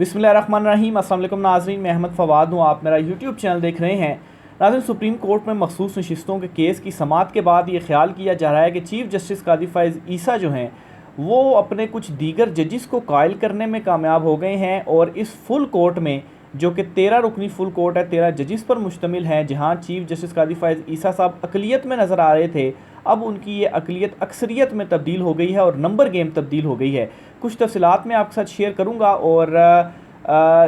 बिस्मिल्लाहिर्रहमानिर्रहीम। अस्सलाम वालेकुम नाज़रीन, मैं अहमद फ़वाद हूँ। आप मेरा यूट्यूब चैनल देख रहे हैं। नाज़रीन, सुप्रीम कोर्ट में मखसूस नशिस्तों के केस की समाअत के बाद ये ख्याल किया जा रहा है कि चीफ़ जस्टिस कादी फ़ाइज़ ईसा जो हैं वो अपने कुछ दीगर जजिस को कायल करने में कामयाब हो गए हैं और इस फुल कोर्ट में, जो कि 13 रुकनी फुल कोर्ट है, 13 जजिस पर मुश्तमिल है, जहाँ चीफ़ जस्टिस कादी फ़ाइज़ ईसा साहब अक़लियत में नज़र आ रहे थे, अब उनकी ये अक़लियत अक्सरियत में तब्दील हो गई है और नंबर गेम तब्दील हो गई है। कुछ तफ़सीलात मैं आपके साथ शेयर करूँगा और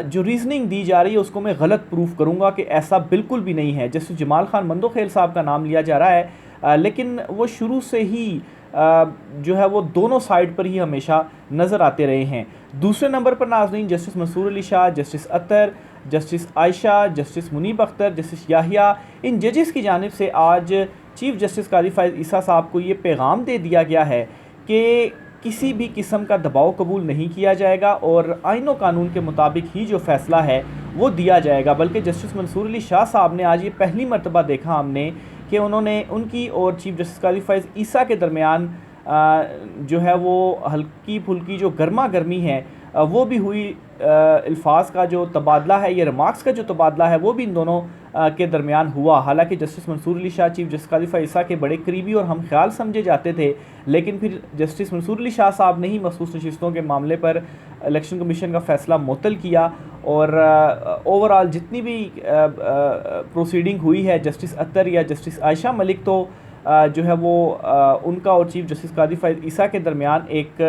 जो रीज़निंग दी जा रही है उसको मैं गलत प्रूफ करूँगा कि ऐसा बिल्कुल भी नहीं है। जस्टिस जमाल खान मंदोखेल साहब का नाम लिया जा रहा है, लेकिन वो शुरू से ही जो है वो दोनों साइड पर ही हमेशा नज़र आते रहे हैं। दूसरे नंबर पर नाज़रीन justice Mansoor Ali Shah, justice Athar, justice Ayesha, justice Munib Akhtar, justice Yahya, इन जजेस की जानिब से आज चीफ़ जस्टिस कादी फ़ाइज़ ईसा साहब को ये पैगाम दे दिया गया है कि किसी भी किस्म का दबाव कबूल नहीं किया जाएगा और आईन व कानून के मुताबिक ही जो फ़ैसला है वो दिया जाएगा। बल्कि जस्टिस मंसूर अली शाह साहब ने आज ये पहली मरतबा देखा हमने कि उन्होंने उनकी और चीफ़ जस्टिस कादी फ़ाइज़ ईसा के दरमियान जो है वो हल्की फुल्की जो गर्मा गर्मी है वो भी हुई। अल्फाज का जो तबादला है, ये रिमार्क्स का जो तबादला है, वो भी इन दोनों के दरमियान हुआ। हालांकि justice Mansoor Ali Shah chief justice Qazi Faez ईसा के बड़े करीबी और हम ख्याल समझे जाते थे, लेकिन फिर जस्टिस मंसूर अली शाह साहब ने ही मखसूस नशिस्तों के मामले पर इलेक्शन कमीशन का फ़ैसला मुअत्तल किया और ओवरऑल जितनी भी प्रोसीडिंग हुई है जस्टिस अत्तर या जस्टिस आयशा मलिक, तो जो है वो उनका और चीफ़ जस्टिस कादी फ़ाइज़ ईसा के दरमियान एक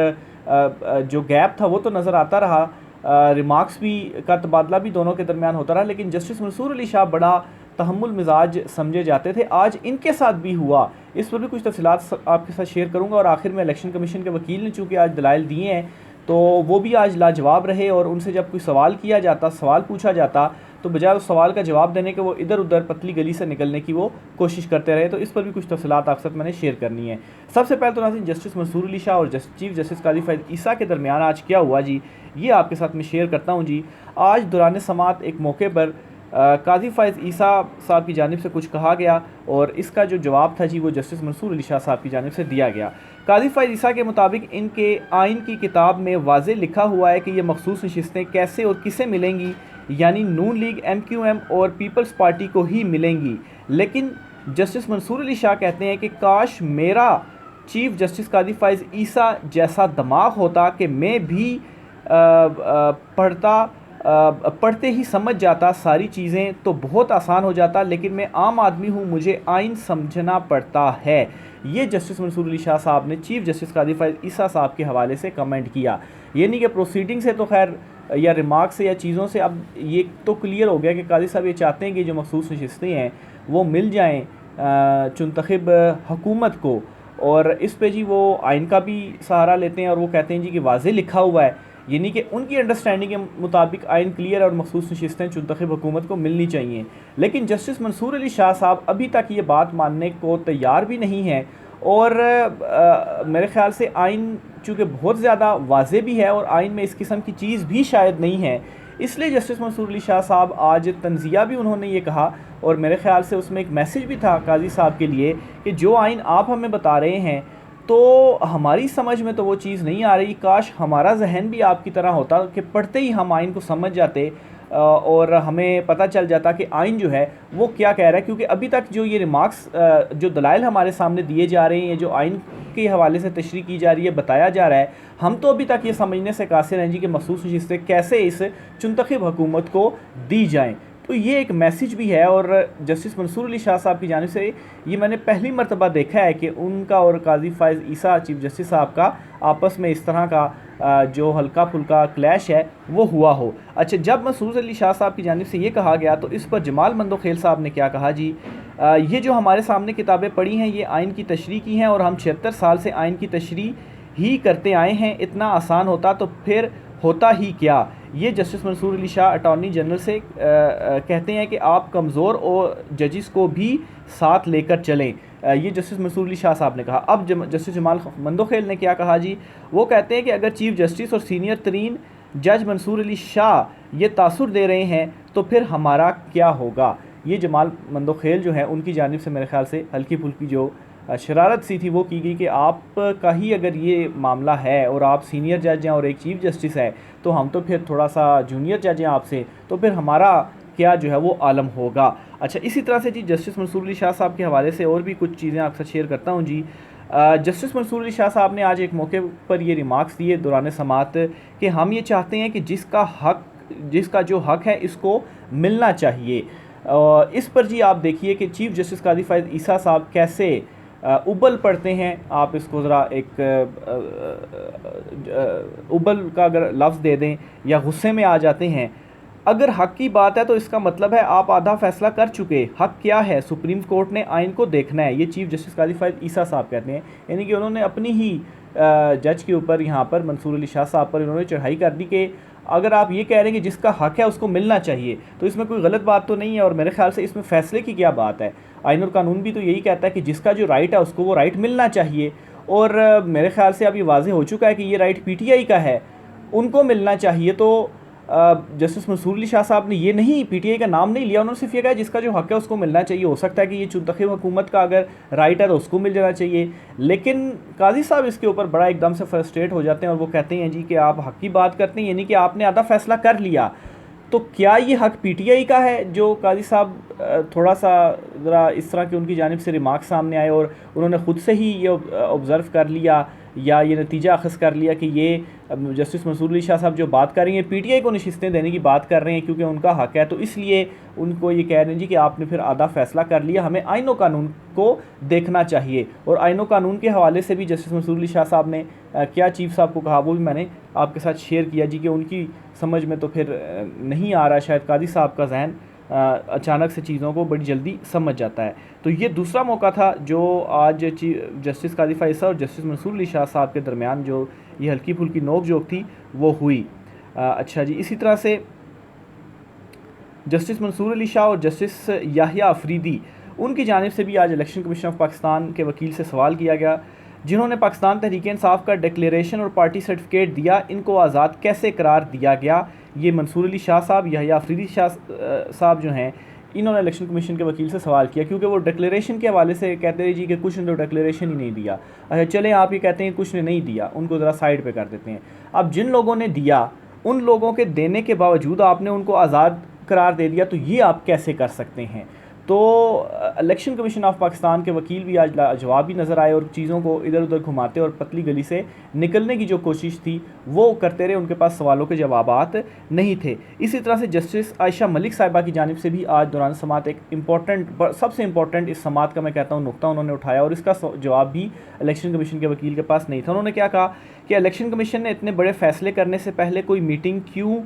जो गैप था वो तो नज़र आता रहा। रिमार्क्स भी का तबादला भी दोनों के दरमियान होता रहा, लेकिन जस्टिस मंसूर अली शाह बड़ा तहम्मुल मिजाज समझे जाते थे। आज इनके साथ भी हुआ, इस पर भी कुछ तफसीलात आपके साथ शेयर करूंगा। और आखिर में इलेक्शन कमीशन के वकील ने चूँकि आज दलाइल दिए हैं तो वो भी आज लाजवाब रहे और उनसे जब कोई सवाल किया जाता, सवाल पूछा जाता, तो बजाय उस सवाल का जवाब देने के वो इधर उधर पतली गली से निकलने की वो कोशिश करते रहे। तो इस पर भी कुछ तफसीलात आपके साथ मैंने शेयर करनी है। सबसे पहले तो नाज़रीन जस्टिस मंसूर अली शाह और चीफ़ जस्टिस कादी फ़ाइज़ ईसा के दरमियान आज क्या हुआ जी, ये आपके साथ मैं शेयर करता हूँ जी। आज दौरान समाअत एक मौके पर कादी फ़ाइज़ ईसा साहब की जानिब से कुछ कहा गया और इसका जो जवाब था जी वो जस्टिस मंसूर अली शाह साहब की जानिब से दिया गया। कादी फ़ाइज़ ईसा के मुताबिक इनके आइन की किताब में वाज़े लिखा हुआ है कि ये मखसूस नशिस्तें कैसे और किसे मिलेंगी, यानी नून लीग, MQM और पीपल्स पार्टी को ही मिलेंगी। लेकिन जस्टिस मंसूर अली शाह कहते हैं कि काश मेरा चीफ़ जस्टिस कादी फ़ाइज़ ईसा जैसा दिमाग होता कि मैं भी पढ़ते ही समझ जाता सारी चीज़ें, तो बहुत आसान हो जाता, लेकिन मैं आम आदमी हूँ, मुझे आइन समझना पड़ता है। ये जस्टिस मंसूर अली शाह साहब ने चीफ़ जस्टिस कादी फ़ाइज़ ईसा साहब के हवाले से कमेंट किया। ये नहीं कि प्रोसीडिंग से तो खैर या रिमार्क से या चीज़ों से अब ये तो क्लियर हो गया कि कादी साहब ये चाहते हैं कि जो मखसूस नशिस्तें हैं वो मिल जाएँ चुनतखब हुकूमत को, और इस पे जी वो आइन का भी सहारा लेते हैं और वो कहते हैं जी कि वाज़े लिखा हुआ है, यानी कि उनकी अंडरस्टैंडिंग के मुताबिक आइन क्लियर और मखसूस नशिस्तें चुनतखब हुकूमत को मिलनी चाहिए। लेकिन जस्टिस मंसूर अली शाह साहब अभी तक ये बात मानने को तैयार भी नहीं है और मेरे ख़्याल से आइन चूँकि बहुत ज़्यादा वाज़े भी है और आइन में इस किस्म की चीज़ भी शायद नहीं है, इसलिए जस्टिस मंसूर अली शाह साहब आज तंज़िया भी उन्होंने ये कहा और मेरे ख़्याल से उसमें एक मैसेज भी था काजी साहब के लिए कि जो आइन आप हमें बता रहे हैं तो हमारी समझ में तो वो चीज़ नहीं आ रही, काश हमारा जहन भी आपकी तरह होता कि पढ़ते ही हम आइन को समझ जाते और हमें पता चल जाता कि आइन जो है वो क्या कह रहा है। क्योंकि अभी तक जो ये रिमार्क्स जो दलाइल हमारे सामने दिए जा रहे हैं, जो आइन के हवाले से तशरीह की जा रही है, बताया जा रहा है, हम तो अभी तक ये समझने से कासिर हैं जी कि मखसूस नशिस्तें कैसे इस चुनतखब हुकूमत को दी जाएँ। तो ये एक मैसेज भी है और जस्टिस मंसूर अली शाह साहब की जानिब से ये मैंने पहली मरतबा देखा है कि उनका और कादी फ़ाइज़ ईसा चीफ़ जस्टिस साहब का आपस में इस तरह का जो हल्का फुल्का क्लैश है वो हुआ हो। अच्छा, जब मंसूर अली शाह साहब की जानिब से ये कहा गया तो इस पर जमाल मंदोखेल साहब ने क्या कहा जी, ये जो हमारे सामने किताबें पढ़ी हैं ये आइन की तशरीह की हैं और हम 76 साल से आइन की तशरीह ही करते आए हैं, इतना आसान होता तो फिर होता ही क्या। ये justice Mansoor Ali Shah attorney general से कहते हैं कि आप कमज़ोर और जजिस को भी साथ लेकर चलें। ये जस्टिस मंसूर अली शाह साहब ने कहा। अब जस्टिस जमाल मंदोखेल ने क्या कहा जी, वो कहते हैं कि अगर चीफ़ जस्टिस और सीनियर तरीन जज मंसूर अली शाह ये तासुर दे रहे हैं तो फिर हमारा क्या होगा। ये जमाल मंदोखेल जो है उनकी जानिब से मेरे ख़्याल से हल्की फुल्की जो शरारत सी थी वो की गई कि आपका ही अगर ये मामला है और आप सीनियर जज हैं और एक चीफ़ जस्टिस है, तो हम तो फिर थोड़ा सा जूनियर जज हैं आपसे, तो फिर हमारा क्या जो है वो आलम होगा। अच्छा, इसी तरह से जी जस्टिस मंसूर अली शाह साहब के हवाले से और भी कुछ चीज़ें आपसे शेयर करता हूँ जी। जस्टिस मंसूर अली शाह साहब ने आज एक मौके पर ये रिमार्क्स दिए दौरान समात कि हम ये चाहते हैं कि जिसका जो हक है इसको मिलना चाहिए। इस पर जी आप देखिए कि चीफ़ जस्टिस कादी फ़ाइज़ ईसा साहब कैसे उबल पड़ते हैं। आप इसको ज़रा एक उबल का अगर लफ्ज़ दे दें या गुस्से में आ जाते हैं। अगर हक़ की बात है तो इसका मतलब है आप आधा फ़ैसला कर चुके। हक़ क्या है? सुप्रीम कोर्ट ने आइन को देखना है। ये चीफ़ जस्टिस कादी फ़ाइज़ ईसा साहब कहते हैं, यानी कि उन्होंने अपनी ही जज के ऊपर यहाँ पर मंसूर अली शाह साहब पर इन्होंने चढ़ाई कर दी कि अगर आप ये कह रहे हैं कि जिसका हक़ है उसको मिलना चाहिए, तो इसमें कोई गलत बात तो नहीं है। और मेरे ख्याल से इसमें फ़ैसले की क्या बात है? आइन और कानून भी तो यही कहता है कि जिसका जो राइट है उसको वो राइट मिलना चाहिए। और मेरे ख्याल से अब ये वाज़ेह हो चुका है कि ये राइट पीटीआई का है, उनको मिलना चाहिए। तो जस्टिस मंसूर अली शाह साहब ने ये नहीं, पीटीआई का नाम नहीं लिया, उन्होंने सिर्फ ये कहा जिसका जो हक़ है उसको मिलना चाहिए। हो सकता है कि ये मुंतखब हुकूमत का अगर राइट है तो उसको मिल जाना चाहिए। लेकिन काजी साहब इसके ऊपर बड़ा एकदम से फ्रस्ट्रेट हो जाते हैं और वो कहते हैं जी कि आप हक़ की बात करते हैं, यानी कि आपने आधा फ़ैसला कर लिया, तो क्या ये हक़ पीटीआई का है? जो काजी साहब थोड़ा सा ज़रा इस तरह की उनकी जानिब से रिमार्क सामने आए और उन्होंने ख़ुद से ही ये ऑब्ज़र्व कर लिया या ये नतीजा अखज़ कर लिया कि ये जस्टिस मंसूर अली शाह साहब जो बात कर रही हैं पीटीआई को नशिस्तें देने की बात कर रहे हैं क्योंकि उनका हक़ है, तो इसलिए उनको ये कह रहे हैं जी कि आपने फिर आधा फ़ैसला कर लिया, हमें आइन व कानून को देखना चाहिए। और आइन व कानून के हवाले से भी जस्टिस मंसूर अली शाह साहब ने क्या चीफ़ साहब को कहा वो भी मैंने आपके साथ शेयर किया जी कि उनकी समझ में तो फिर नहीं आ रहा, शायद कादी साहब का जहन अचानक से चीज़ों को बड़ी जल्दी समझ जाता है। तो ये दूसरा मौका था जो आज जस्टिस कादी फ़ाइज़ और जस्टिस मंसूर अली शाह साहब के दरमियान जो ये हल्की फुल्की नोक झोंक थी वो हुई। अच्छा जी, इसी तरह से जस्टिस मंसूर अली शाह और जस्टिस याहिया अफरीदी, उनकी जानिब से भी आज इलेक्शन कमीशन ऑफ पाकिस्तान के वकील से सवाल किया गया, जिन्होंने पाकिस्तान तहरीक इंसाफ का डिक्लेरेशन और पार्टी सर्टिफिकेट दिया, इनको आज़ाद कैसे करार दिया गया। ये मंसूर अली शाह साहब, याहिया अफरीदी शाह साहब जो हैं, इन्होंने इलेक्शन कमीशन के वकील से सवाल किया क्योंकि वो डिक्लेरेशन के हवाले से कहते रहे जी कि कुछ ने तो डिक्लेरेशन ही नहीं दिया। अच्छा चलें, आप ये कहते हैं कुछ ने नहीं दिया, उनको ज़रा साइड पे कर देते हैं। अब जिन लोगों ने दिया, उन लोगों के देने के बावजूद आपने उनको आज़ाद करार दे दिया, तो ये आप कैसे कर सकते हैं? तो इलेक्शन कमीशन ऑफ पाकिस्तान के वकील भी आज जवाब भी नज़र आए और चीज़ों को इधर उधर घुमाते और पतली गली से निकलने की जो कोशिश थी वो करते रहे, उनके पास सवालों के जवाबात नहीं थे। इसी तरह से जस्टिस आयशा मलिक साहिबा की जानिब से भी आज दौरान समात एक सबसे इम्पॉर्टेंट इस समात का मैं कहता हूँ नुक्ता उन्होंने उठाया और इसका जवाब भी इलेक्शन कमीशन के वकील के पास नहीं था। उन्होंने क्या कहा कि इलेक्शन कमीशन ने इतने बड़े फ़ैसले करने से पहले कोई मीटिंग क्यों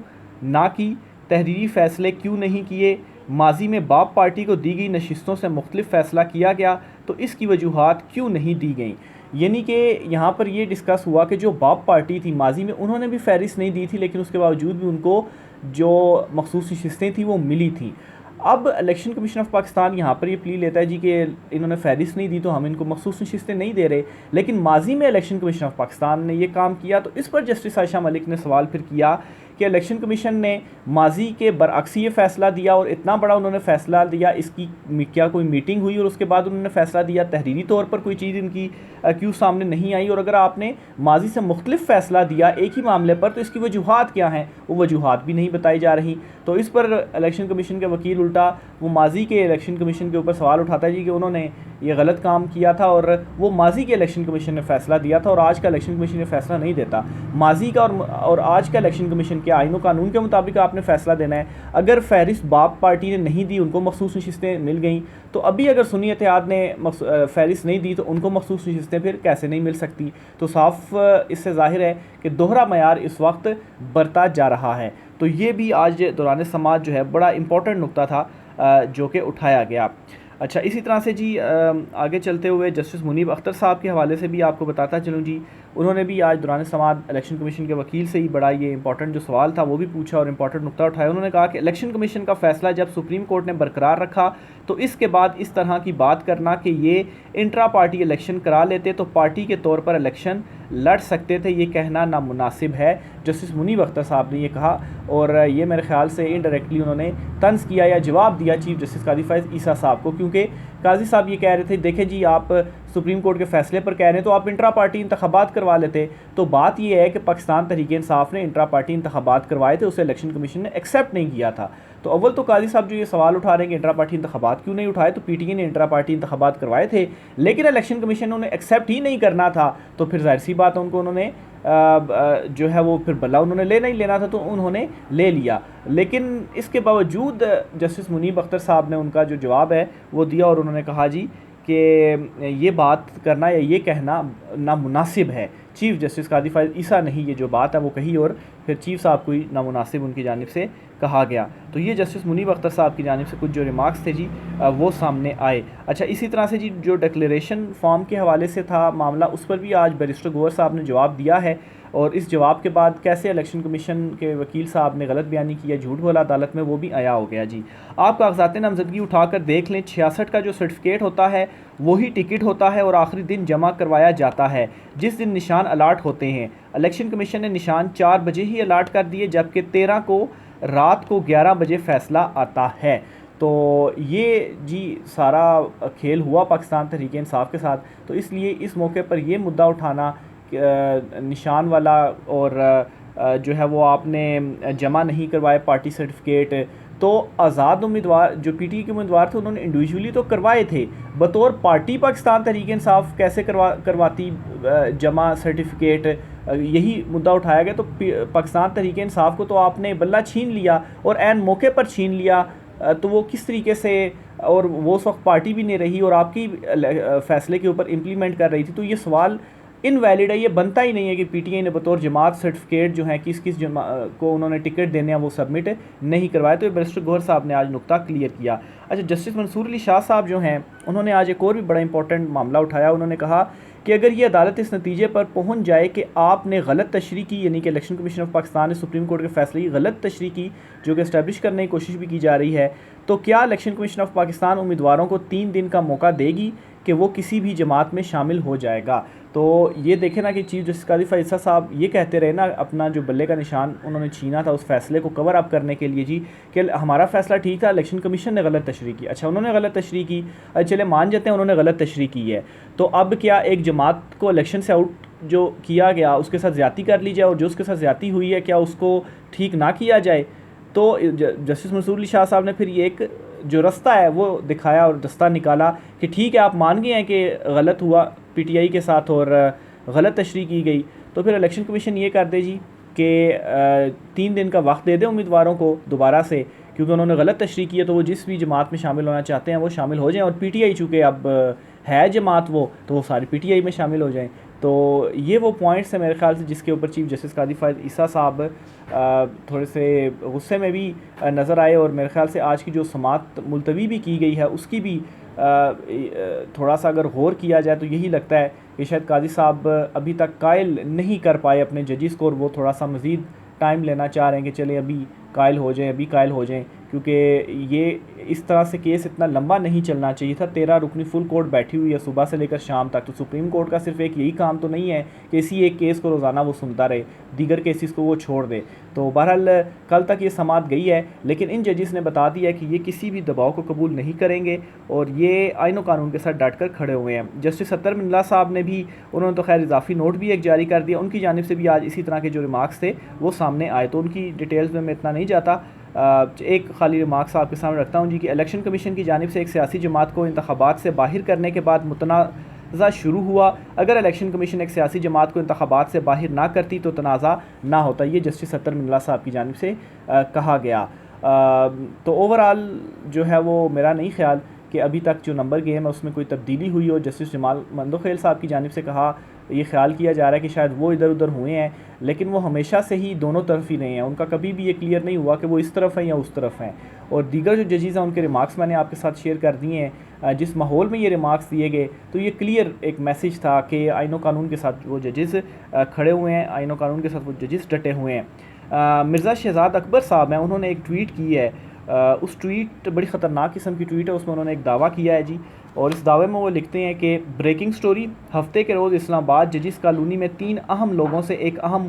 ना की, तहरीरी फ़ैसले क्यों नहीं किए, माजी में बाप पार्टी को दी गई नशिस्तों से मुख्तलिफ फ़ैसला किया गया तो इसकी वजूहात क्यों नहीं दी गई। यानी कि यहाँ पर ये डिस्कस हुआ कि जो बाप पार्टी थी माजी में उन्होंने भी फहरिस्त नहीं दी थी, लेकिन उसके बावजूद भी उनको जो मखसूस नशिस्तें थी वो मिली थी। अब इलेक्शन कमीशन ऑफ पाकिस्तान यहाँ पर ये प्ली लेता है जी कि इन्होंने फहरिस्त नहीं दी तो हम इनको मखसूस नशिस्तें नहीं दे रहे, लेकिन माजी में इलेक्शन कमीशन ऑफ पाकिस्तान ने ये काम किया। तो इस पर जस्टिस आयशा मलिक ने सवाल फिर किया कि इलेक्शन कमीशन ने माजी के बरअक्स ये फ़ैसला दिया और इतना बड़ा उन्होंने फ़ैसला दिया, इसकी क्या कोई मीटिंग हुई और उसके बाद उन्होंने फ़ैसला दिया, तहरीरी तौर पर कोई चीज़ इनकी क्यों सामने नहीं आई। और अगर आपने माजी से मुख्तलिफ फ़ैसला दिया एक ही मामले पर तो इसकी वजूहात क्या हैं, वो वजूहात भी नहीं बताई जा रही। तो इस पर इलेक्शन कमीशन के वकील उल्टा वो माजी के इलेक्शन कमीशन के ऊपर सवाल उठाता है जी कि उन्होंने ये गलत काम किया था और वो माजी के इलेक्शन कमीशन ने फ़ैसला दिया था और आज का इलेक्शन कमीशन ने फ़ैसला नहीं देता। माजी का और आज का इलेक्शन कमीशन के आइन व कानून के मुताबिक आपने फ़ैसला देना है। अगर फहरिस्त बाप पार्टी ने नहीं दी, उनको मखसूस नशिस्तें मिल गई, तो अभी अगर सुन्नी इत्तेहाद ने फहरिस्त नहीं दी तो उनको मखसूस नशिस्तें फिर कैसे नहीं मिल सकती। तो साफ इससे ज़ाहिर है कि दोहरा मयार इस वक्त बरता जा रहा है। तो ये भी आज दौरान समाज जो है बड़ा इम्पोर्टेंट नुक्ता था जो कि उठाया गया। अच्छा, इसी तरह से जी आगे चलते हुए जस्टिस मुनीब अख्तर साहब के हवाले से भी आपको बताता चलूँ जी, उन्होंने भी आज दौरान समात इलेक्शन कमीशन के वकील से ही बड़ा ये इंपॉर्टेंट जो सवाल था वो भी पूछा और इंपॉर्टेंट नुक्ता उठाया। उन्होंने कहा कि इलेक्शन कमीशन का फ़ैसला जब सुप्रीम कोर्ट ने बरकरार रखा तो इसके बाद इस तरह की बात करना कि ये इंट्रा पार्टी इलेक्शन करा लेते तो पार्टी के तौर पर इलेक्शन लड़ सकते थे, ये कहना नामुनासिब है। जस्टिस मुनीब अख्तर साहब ने ये कहा और ये मेरे ख्याल से इनडायरेक्टली उन्होंने तंज़ किया या जवाब दिया चीफ़ जस्टिस कादी फ़ाइज़ ईसा साहब को, क्योंकि काजी साहब ये कह रहे थे देखें जी आप सुप्रीम कोर्ट के फैसले पर कह रहे हैं, तो आप इंट्रा पार्टी इंतखाबात करवा लेते। तो बात यह है कि पाकिस्तान तहरीक इंसाफ ने इंट्रा पार्टी इंतखाबात करवाए थे, उसे इलेक्शन कमीशन ने एक्सेप्ट नहीं किया था। तो अव्वल तो काजी साहब जो ये सवाल उठा रहे हैं कि इंट्रा पार्टी इंतखाबात क्यों नहीं उठाए, तो पीटीए ने इंट्रा पार्टी इंतखाबात करवाए थे, लेकिन इलेक्शन कमीशन ने उन्हें एक्सेप्ट ही नहीं करना था। तो फिर जाहिर सी बात है उनको उन्होंने जो है वो फिर बल्ला उन्होंने लेना ही लेना था, तो उन्होंने ले लिया। लेकिन इसके बावजूद जस्टिस मुनीब अख्तर साहब ने उनका जो जवाब है वो दिया और उन्होंने कहा जी कि ये बात करना या ये कहना नामुनासिब है। चीफ़ जस्टिस कादी फाइज़ ईसा नहीं ये जो बात है वो कही और फिर चीफ़ साहब को ही नामुनासिब उनकी जानिब से कहा गया। तो ये जस्टिस मुनीब अख्तर साहब की जानिब से कुछ जो रिमार्क्स थे जी वो सामने आए। अच्छा, इसी तरह से जी जो डिक्लेरेशन फॉर्म के हवाले से था मामला, उस पर भी आज बैरिस्टर गौहर साहब ने जवाब दिया है और इस जवाब के बाद कैसे इलेक्शन कमीशन के वकील साहब ने गलत बयानी किया, झूठ बोला अदालत में, वो भी आया हो गया जी। आप कागजात नामजदगी उठाकर देख लें, 66 का जो सर्टिफिकेट होता है वही टिकट होता है और आखिरी दिन जमा करवाया जाता है जिस दिन निशान अलाट होते हैं। इलेक्शन कमीशन ने निशान 4 बजे ही अलाट कर दिए, जबकि 13 को रात को 11 बजे फ़ैसला आता है। तो ये जी सारा खेल हुआ पाकिस्तान तहरीक इंसाफ के साथ। तो इसलिए इस मौके पर ये मुद्दा उठाना निशान वाला और जो है वो आपने जमा नहीं करवाए पार्टी सर्टिफिकेट, तो आज़ाद उम्मीदवार जो पीटीए के उम्मीदवार थे उन्होंने इंडिविजुअली तो करवाए थे, बतौर पार्टी पाकिस्तान तहरीक इंसाफ कैसे करवाती जमा सर्टिफिकेट, यही मुद्दा उठाया गया। तो पाकिस्तान तहरीक इंसाफ को तो आपने बल्ला छीन लिया और ऐन मौके पर छीन लिया, तो वो किस तरीके से, और वो उस वक्त पार्टी भी नहीं रही और आपकी फ़ैसले के ऊपर इम्प्लीमेंट कर रही थी। तो ये सवाल इनवैलिड है, ये बनता ही नहीं है कि पीटीआई ने बतौर जमात सर्टिफिकेट जो है किस किस को उन्होंने टिकट देने हैं वो सबमिट नहीं करवाए। तो बैरिस्टर गौहर साहब ने आज नुक्ता क्लियर किया। अच्छा, जस्टिस मंसूर अली शाह साहब जो हैं उन्होंने आज एक और भी बड़ा इंपॉर्टेंट मामला उठाया। उन्होंने कहा कि अगर ये अदालत इस नतीजे पर पहुंच जाए कि आपने गलत तशरीह की, यानी कि इलेक्शन कमीशन ऑफ पाकिस्तान ने सुप्रीम कोर्ट के फैसले की गलत तशरीह की जो कि इस्टेब्लिश करने की कोशिश भी की जा रही है, तो क्या इलेक्शन कमीशन ऑफ पाकिस्तान उम्मीदवारों को 3 दिन का मौका देगी कि वो किसी भी जमात में शामिल हो जाएगा। तो ये देखें ना कि चीफ जस्टिस कादी फ़ाइज़ साहब ये कहते रहे ना, अपना जो बल्ले का निशान उन्होंने छीना था उस फैसले को कवर अप करने के लिए जी कि हमारा फ़ैसला ठीक था, इलेक्शन कमीशन ने गलत तशरीह की। अच्छा, उन्होंने गलत तशरीह की, चले मान जाते हैं उन्होंने गलत तशरीह की है, तो अब क्या एक जमात को इलेक्शन से आउट जो किया गया उसके साथ ज़्यादती कर ली जाए और जो उसके साथ ज़्यादती हुई है क्या उसको ठीक ना किया जाए? तो जस्टिस मंसूर अली शाह साहब ने फिर ये एक जो रास्ता है वो दिखाया और रास्ता निकाला कि ठीक है आप मान गए हैं कि गलत हुआ पीटीआई के साथ और गलत तशरीह की गई, तो फिर इलेक्शन कमीशन ये कर दे जी कि 3 दिन का वक्त दे दे उम्मीदवारों को दोबारा से, क्योंकि उन्होंने गलत तशरीह की है, तो वो जिस भी जमात में शामिल होना चाहते हैं वो शामिल हो जाएं और पीटीआई चूँकि अब है जमात वो, तो वो सारी पीटीआई में शामिल हो जाएं। तो ये वो पॉइंट्स हैं मेरे ख्याल से जिसके ऊपर चीफ जस्टिस कादी फ़ाइज़ ईसा साहब थोड़े से गुस्से में भी नज़र आए और मेरे ख्याल से आज की जो समाअत मुलतवी भी की गई है उसकी भी थोड़ा सा अगर गौर किया जाए तो यही लगता है कि शायद कादी साहब अभी तक कायल नहीं कर पाए अपने जजिस को और वो थोड़ा सा मज़ीद टाइम लेना चाह रहे हैं कि चले अभी कायल हो जाएं, क्योंकि ये इस तरह से केस इतना लंबा नहीं चलना चाहिए था। 13 रुकनी फुल कोर्ट बैठी हुई है सुबह से लेकर शाम तक, तो सुप्रीम कोर्ट का सिर्फ एक यही काम तो नहीं है कि इसी एक केस को रोज़ाना वो सुनता रहे, दीगर केसेस को वो छोड़ दे। तो बहरहाल कल तक ये समाअत गई है, लेकिन इन जजिस ने बता दिया कि ये किसी भी दबाव को कबूल नहीं करेंगे और ये आईन व कानून के साथ डट कर खड़े हुए हैं। जस्टिस सत्तर मिल्ला साहब ने भी, उन्होंने तो खैर इजाफी नोट भी एक जारी कर दिया, उनकी जानिब से भी आज इसी तरह के जो रिमार्क्स थे वो सामने आए, तो उनकी डिटेल्स में मैं इतना नहीं जाता। एक खाली रिमार्क्स आपके सामने रखता हूँ जी कि इलेक्शन कमीशन की जानिब से एक सियासी जमात को इंतखाबात से बाहर करने के बाद मुतनाज़ा शुरू हुआ। अगर इलेक्शन कमीशन एक सियासी जमात को इंतखाबात से बाहर ना करती तो तनाज़ा ना होता, ये जस्टिस सत्तर मिल्ला साहब की जानिब से कहा गया। तो ओवरऑल जो है वो मेरा नहीं ख्याल कि अभी तक जो नंबर गेम है उसमें कोई तब्दीली हुई हो। जस्टिस जमाल मंदोखेल साहब की जानिब से कहा, ये ख्याल किया जा रहा है कि शायद वो इधर उधर हुए हैं, लेकिन वो हमेशा से ही दोनों तरफ ही रहे हैं, उनका कभी भी ये क्लियर नहीं हुआ कि वो इस तरफ हैं या उस तरफ हैं। और दीगर जो जजेस हैं उनके रिमार्क्स मैंने आपके साथ शेयर कर दिए हैं। जिस माहौल में ये रिमार्क्स दिए गए तो ये क्लियर एक मैसेज था कि आईन व कानून के साथ वो जजेस खड़े हुए हैं, आईन व कानून के साथ वो जजेस डटे हुए हैं। मिर्ज़ा शहजाद अकबर साहब हैं, उन्होंने एक ट्वीट की है, उस ट्वीट बड़ी ख़तरनाक किस्म की ट्वीट है, उसमें उन्होंने एक दावा किया है जी, और इस दावे में वो लिखते हैं कि ब्रेकिंग स्टोरी, हफ्ते के रोज़ इस्लामाबाद जजिस कॉलोनी में 3 अहम लोगों से एक अहम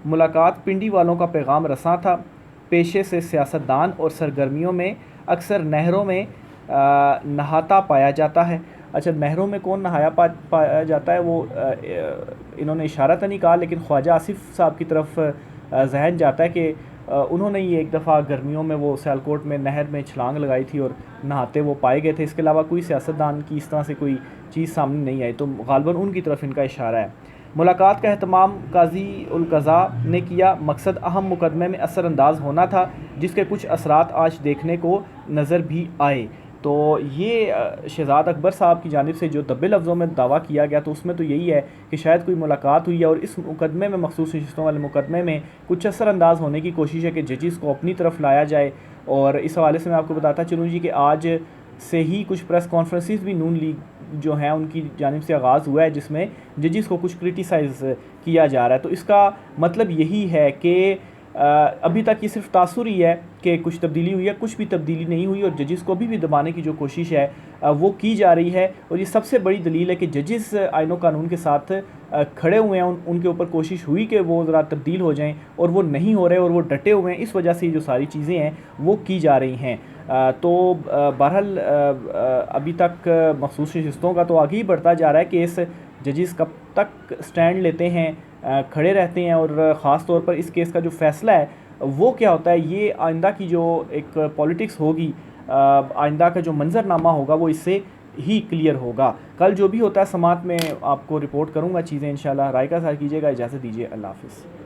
मुलाकात पिंडी वालों का पैगाम रसां था। पेशे से सियासतदान और सरगर्मियों में अक्सर नहरों में नहाता पाया जाता है। अच्छा, नहरों में कौन पाया जाता है, वो इन्होंने इशारा तो नहीं कहा, लेकिन ख्वाजा आसिफ साहब की तरफ जहन जाता है कि उन्होंने ही एक दफ़ा गर्मियों में वो सियालकोट में नहर में छलांग लगाई थी और नहाते वो पाए गए थे। इसके अलावा कोई सियासतदान की इस तरह से कोई चीज़ सामने नहीं आई, तो गालिबन उनकी तरफ इनका इशारा है। मुलाकात का अहतमाम काजी उल कज़ा ने किया, मकसद अहम मुकदमे में असरअंदाज होना था, जिसके कुछ असरात आज देखने को नज़र भी आए। तो ये शहज़ाद अकबर साहब की जानिब से जो दबे लफ्ज़ों में दावा किया गया, तो उसमें तो यही है कि शायद कोई मुलाकात हुई है और इस मुकदमे में, मखसूस नशिस्तों वाले मुकदमे में कुछ असरअंदाज होने की कोशिश है कि जजेस को अपनी तरफ लाया जाए। और इस हवाले से मैं आपको बताता चलूँ जी कि आज से ही कुछ प्रेस कॉन्फ्रेंसेस भी नून लीग जो हैं उनकी जानिब से आगाज़ हुआ है, जिसमें जजेस को कुछ क्रिटिसाइज़ किया जा रहा है। तो इसका मतलब यही है कि अभी तक ये सिर्फ तासुर ही है कि कुछ तब्दीली हुई है, कुछ भी तब्दीली नहीं हुई और जजेस को भी दबाने की जो कोशिश है वो की जा रही है। और ये सबसे बड़ी दलील है कि जजेस आईन कानून के साथ खड़े हुए हैं, उनके ऊपर कोशिश हुई कि वो ज़रा तब्दील हो जाएं और वो नहीं हो रहे और वो डटे हुए हैं। इस वजह से जो सारी चीज़ें हैं वो की जा रही हैं। तो बहरहाल अभी तक मखसूस नशिस्तों का तो आगे ही बढ़ता जा रहा है केस। जजेस कब तक स्टैंड लेते हैं, खड़े रहते हैं, और ख़ास तौर पर इस केस का जो फ़ैसला है वो क्या होता है, ये आइंदा की जो एक पॉलिटिक्स होगी, आइंदा का जो मंजरनामा होगा वो इससे ही क्लियर होगा। कल जो भी होता है समात में आपको रिपोर्ट करूँगा चीज़ें इंशाल्लाह। राय का साथ कीजिएगा, इजाज़त दीजिए, अल्लाह हाफ़िज़।